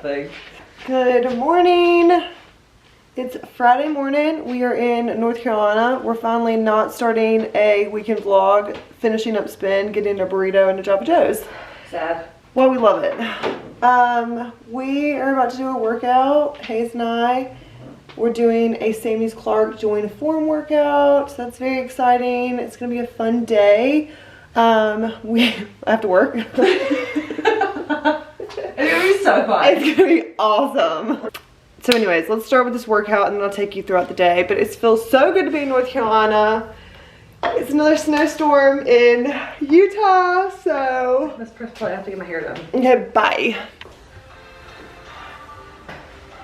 thing. Good morning. It's Friday morning. We are in North Carolina. We're finally not starting a weekend vlog, finishing up spin, getting a burrito and a Java Joe's. Sad. Well, we love it. We are about to do a workout. Hayes and I. We're doing a Sammy's Clark Join Form workout. So that's very exciting. It's gonna be a fun day. I have to work. It's gonna be so fun. It's gonna be awesome. So anyways, let's start with this workout and then I'll take you throughout the day. But it feels so good to be in North Carolina. It's another snowstorm in Utah, so. Let's press play. I have to get my hair done. Okay, bye.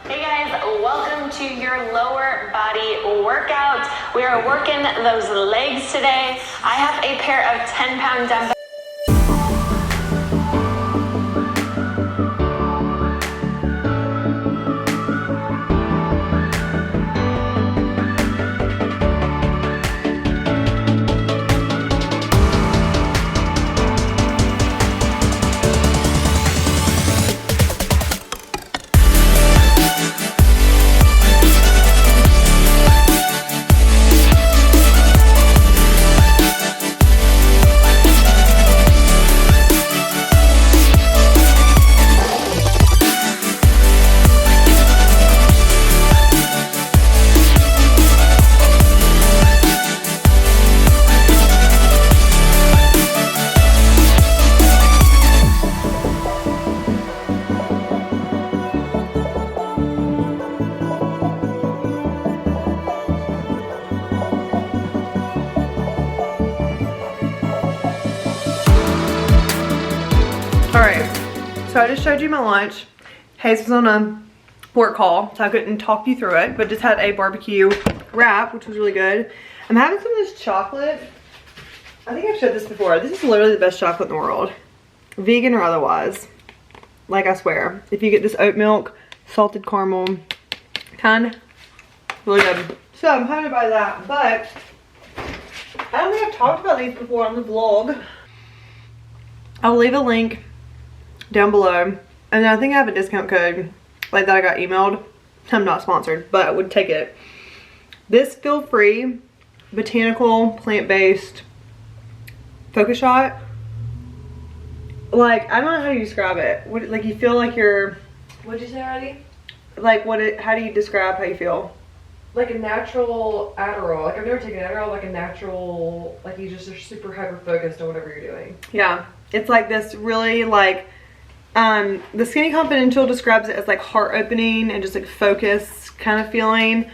Hey guys, welcome to your lower body workout. We are working those legs today. I have a pair of 10-pound dumbbells. Alright, so I just showed you my lunch. Hayes was on a work call, so I couldn't talk you through it, but just had a barbecue wrap, which was really good. I'm having some of this chocolate. I think I've showed this before. This is literally the best chocolate in the world. Vegan or otherwise. Like, I swear. If you get this oat milk, salted caramel kind, really good. So I'm having to buy that, but I don't think I've talked about these before on the vlog. I'll leave a link down below, and I think I have a discount code like that I got emailed. I'm not sponsored, but I would take it. This feel free botanical plant-based focus shot, like, I don't know how you describe it. What, like, you feel like you're, What'd you say already? like, how do you describe how you feel? Like a natural Adderall. Like, I've never taken Adderall. Like a natural, like you just are super hyper focused on whatever you're doing. Yeah, it's like this really, like, the Skinny Confidential describes it as like heart opening and just like focus kind of feeling.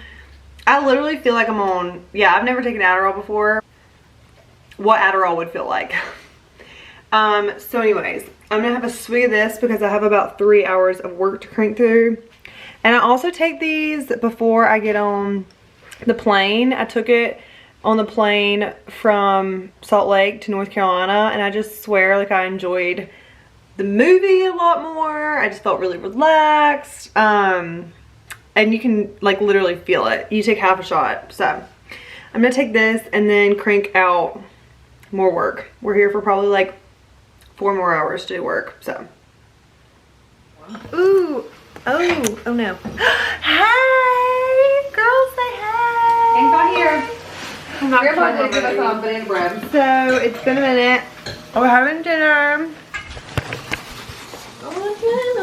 I literally feel like I'm on, yeah, I've never taken Adderall before. What Adderall would feel like. So anyways, I'm gonna have a swig of this because I have about 3 hours of work to crank through. And I also take these before I get on the plane. I took it on the plane from Salt Lake to North Carolina, and I just swear like I enjoyed the movie a lot more. I just felt really relaxed. And you can like literally feel it. You take half a shot. So I'm gonna take this and then crank out more work. We're here for probably like 4 more hours to do work. So ooh, oh no. Hey girls, say hey. Ain't got here. I'm not Grandma kidding. did give us some banana bread. So it's been a minute. We're having dinner.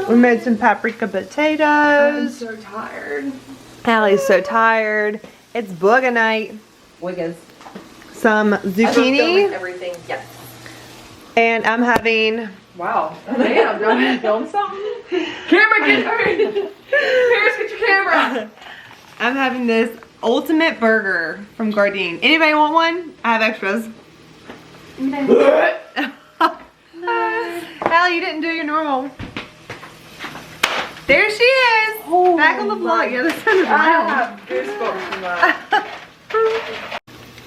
We made some paprika I'm potatoes. so tired. Allie's so tired. It's booger night. Wiggins. Some zucchini. Everything. Yes. And I'm having, Wow. Damn, do I have to film something? Camera, get her. Paris, get your camera. I'm having this ultimate burger from Gardein. Anybody want one? I have extras. Allie, you didn't do your normal. There she is. Oh, back on the vlog. Yeah, this one is I wild. have goosebumps from that.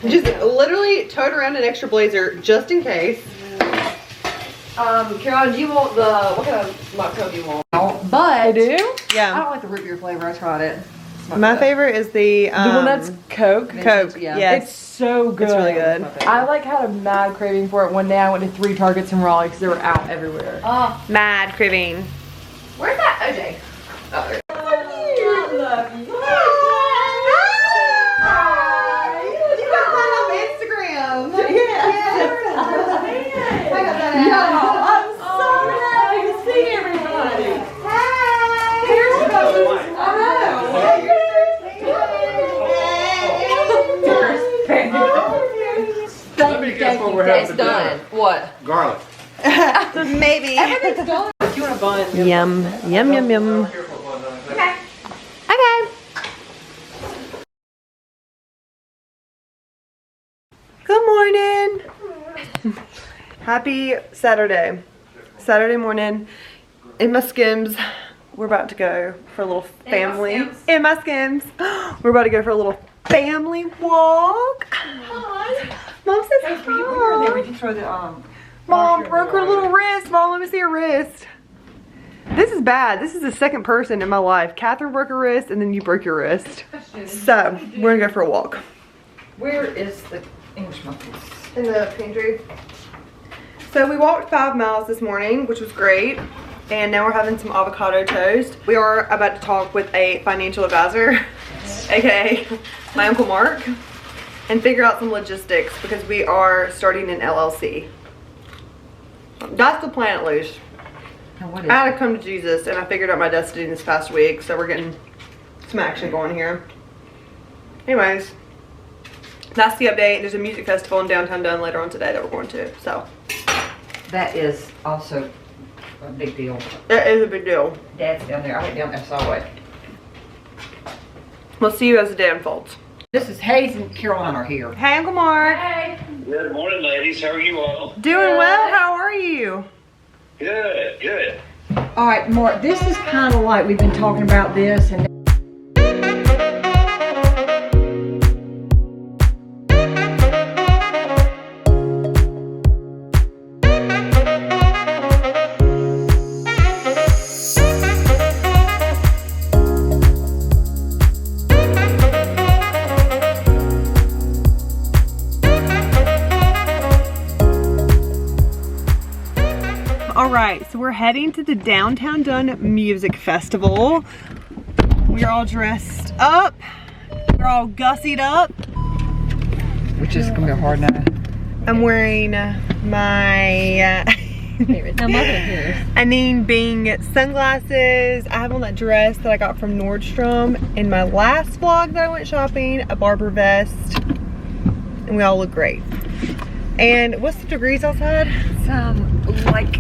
Just literally towed around an extra blazer just in case. Caroline, do you want the, what kind of mocktail do you want? But I do? I Yeah. don't like the root beer flavor. I tried it. My favorite is the one that's Coke. Coke. Yeah. Yes. It's so good. It's really good. I like had a mad craving for it one day. I went to 3 Targets in Raleigh because they were out everywhere. Oh, Mad craving. where's that OJ? Let me guess what we're having for dinner. What? Garlic. Maybe. Yum, yum, yum, yum. Okay. Good morning. Happy Saturday. Saturday morning. In my Skims, we're about to go for a little family. In my Skims. We're about to go for a little family walk. Hi. Mom says hi. Would you throw the Mom broke her little wrist. Mom, let me see her wrist. This is bad. This is the second person in my life. Catherine broke her wrist and then you broke your wrist. So, we're gonna go for a walk. Where is the English muffins? In the pantry. So we walked 5 miles this morning, which was great. And now we're having some avocado toast. We are about to talk with a financial advisor, aka my Uncle Mark, and figure out some logistics because we are starting an LLC. That's the plan at least. What I had to come to Jesus and I figured out my destiny this past week, so we're getting some action going here. Anyways, that's the update. There's a music festival in downtown Dunn later on today that we're going to, so. That is also a big deal. That is a big deal. Dad's down there. I went down there, saw it. We'll see you as the day unfolds. This is Hayes and Caroline are here. Hey, Uncle Mark. Good morning, ladies. How are you all? Doing well. How are you? Good, good. All right, Mark, this is kind of like we've been talking about this and Alright, so we're heading to the Downtown Dunn Music Festival. We're all dressed up. We're all gussied up. which is gonna be a hard night. I'm wearing my Anine Bing sunglasses. I have on that dress that I got from Nordstrom in my last vlog that I went shopping, a Barber vest, and we all look great. And what's the degrees outside? Like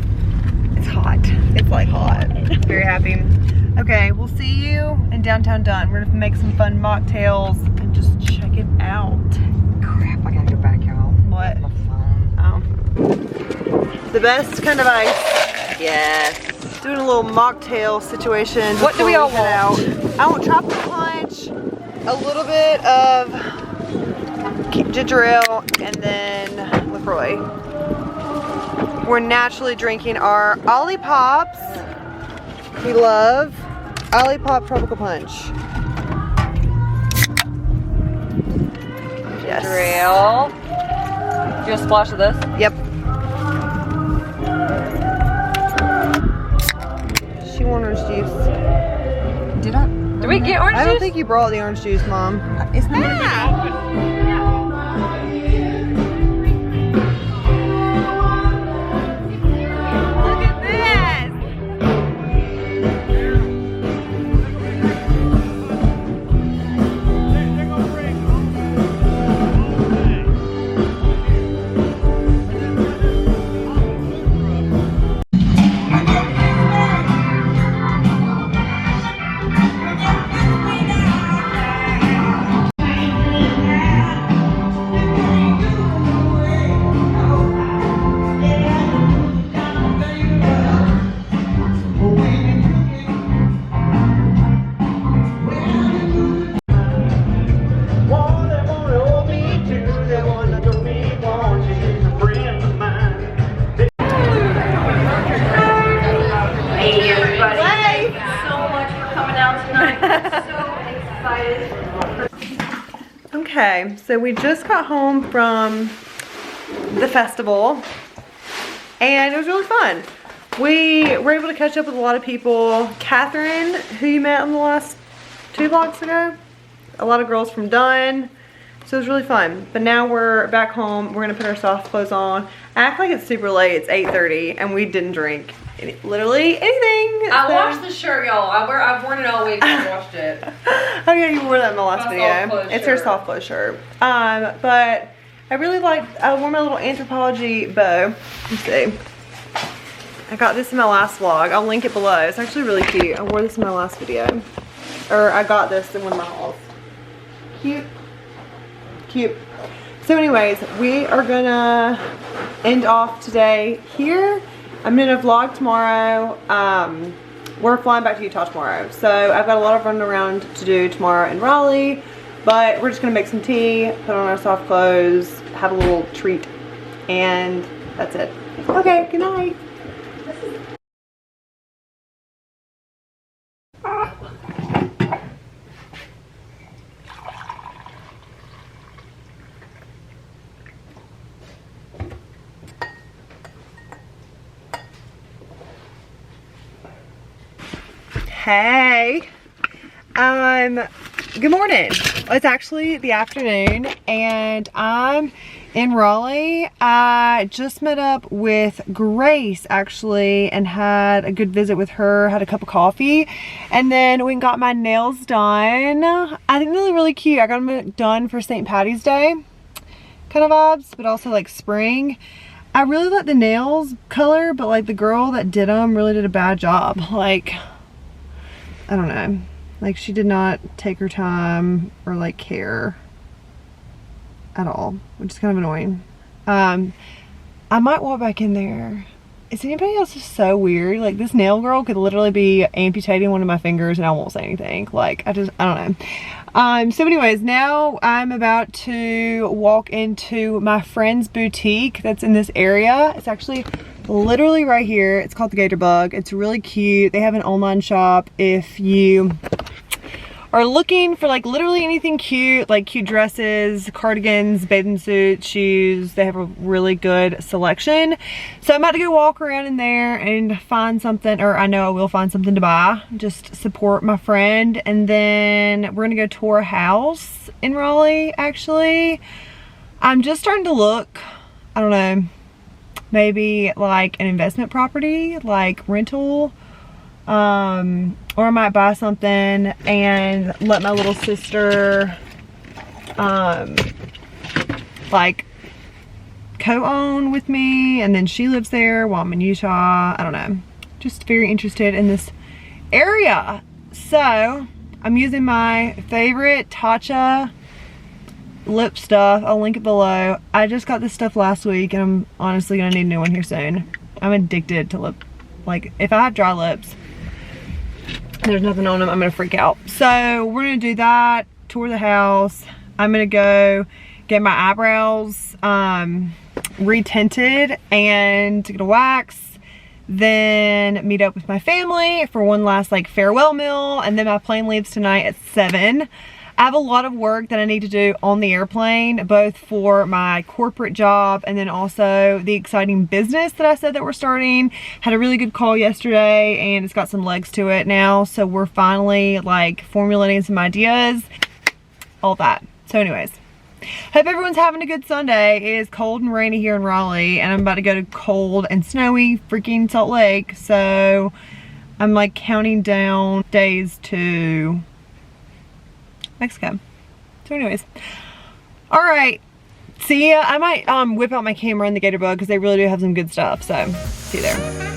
It's hot. It's like hot. Very happy. Okay, we'll see you in downtown Dunn. We're gonna make some fun mocktails and just check it out. crap, I gotta go back, y'all. What? My phone. Oh. The best kind of ice. Yes. Doing a little mocktail situation. What do we all before head out. I want tropical punch, a little bit of ginger ale, and then LaCroix. We're naturally drinking our Olipop's. We love Olipop Tropical Punch. Yes. Drill. Do a splash of this? Yep. She wanted orange juice. Did I? Do we get orange I don't juice? think you brought the orange juice, Mom. It's not. Look at this! Okay, so we just got home from the festival and it was really fun. We were able to catch up with a lot of people. Catherine, who you met on the last 2 vlogs ago. A lot of girls from Dunn. So it was really fun. But now we're back home. We're gonna put our soft clothes on. Act like it's super late. It's 8:30 and we didn't drink literally anything. I washed the shirt, y'all. I've worn it all week. I washed it. Oh yeah, you wore that in the last video. It's her shirt. soft clothes shirt. But I really liked, I wore my little anthropology bow. Let's see. I got this in my last vlog. I'll link it below. It's actually really cute. I wore this in my last video. Or I got this in one of my hauls. Cute. Cute. So anyways, we are gonna end off today here. I'm gonna vlog tomorrow. We're flying back to Utah tomorrow. So I've got a lot of running around to do tomorrow in Raleigh. But we're just gonna make some tea, put on our soft clothes, have a little treat, and that's it. Okay, good night. Hey, good morning. It's actually the afternoon and I'm in Raleigh. I just met up with Grace actually and had a good visit with her, had a cup of coffee, and then we got my nails done. I think they look really cute. I got them done for St. Patty's Day kind of vibes, but also like spring. I really like the nails color, but like the girl that did them really did a bad job. Like, I don't know, like she did not take her time or like care at all, which is kind of annoying. I might walk back in there. Is anybody else just so weird? Like this nail girl could literally be amputating one of my fingers and I won't say anything. Like I don't know. So anyways, now I'm about to walk into my friend's boutique that's in this area. It's actually literally right here. It's called the Gator Bug. It's really cute. They have an online shop if you are looking for like literally anything cute, like cute dresses, cardigans, bathing suits, shoes. They have a really good selection. So I'm about to go walk around in there and find something, or I know I will find something to buy. Just support my friend. And then we're gonna go tour a house in Raleigh actually. I'm just starting to look, I don't know, maybe like an investment property, like rental. Or I might buy something and let my little sister like co-own with me, and then she lives there while I'm in Utah. I don't know, just very interested in this area. So I'm using my favorite Tatcha lip stuff. I'll link it below. I just got this stuff last week and I'm honestly gonna need a new one here soon. I'm addicted to lip, like if I have dry lips, there's nothing on them, I'm gonna freak out. So we're gonna do that, tour the house. I'm gonna go get my eyebrows retinted and get a wax, then meet up with my family for one last like farewell meal, and then my plane leaves tonight at 7. I have a lot of work that I need to do on the airplane, both for my corporate job and then also the exciting business that I said that we're starting. Had a really good call yesterday and it's got some legs to it now. So we're finally like formulating some ideas, all that. So anyways, hope everyone's having a good Sunday. It is cold and rainy here in Raleigh and I'm about to go to cold and snowy freaking Salt Lake. So I'm like counting down days to Mexico. So anyways, all right, see ya. I might whip out my camera in the Gator Bug because they really do have some good stuff. So see you there.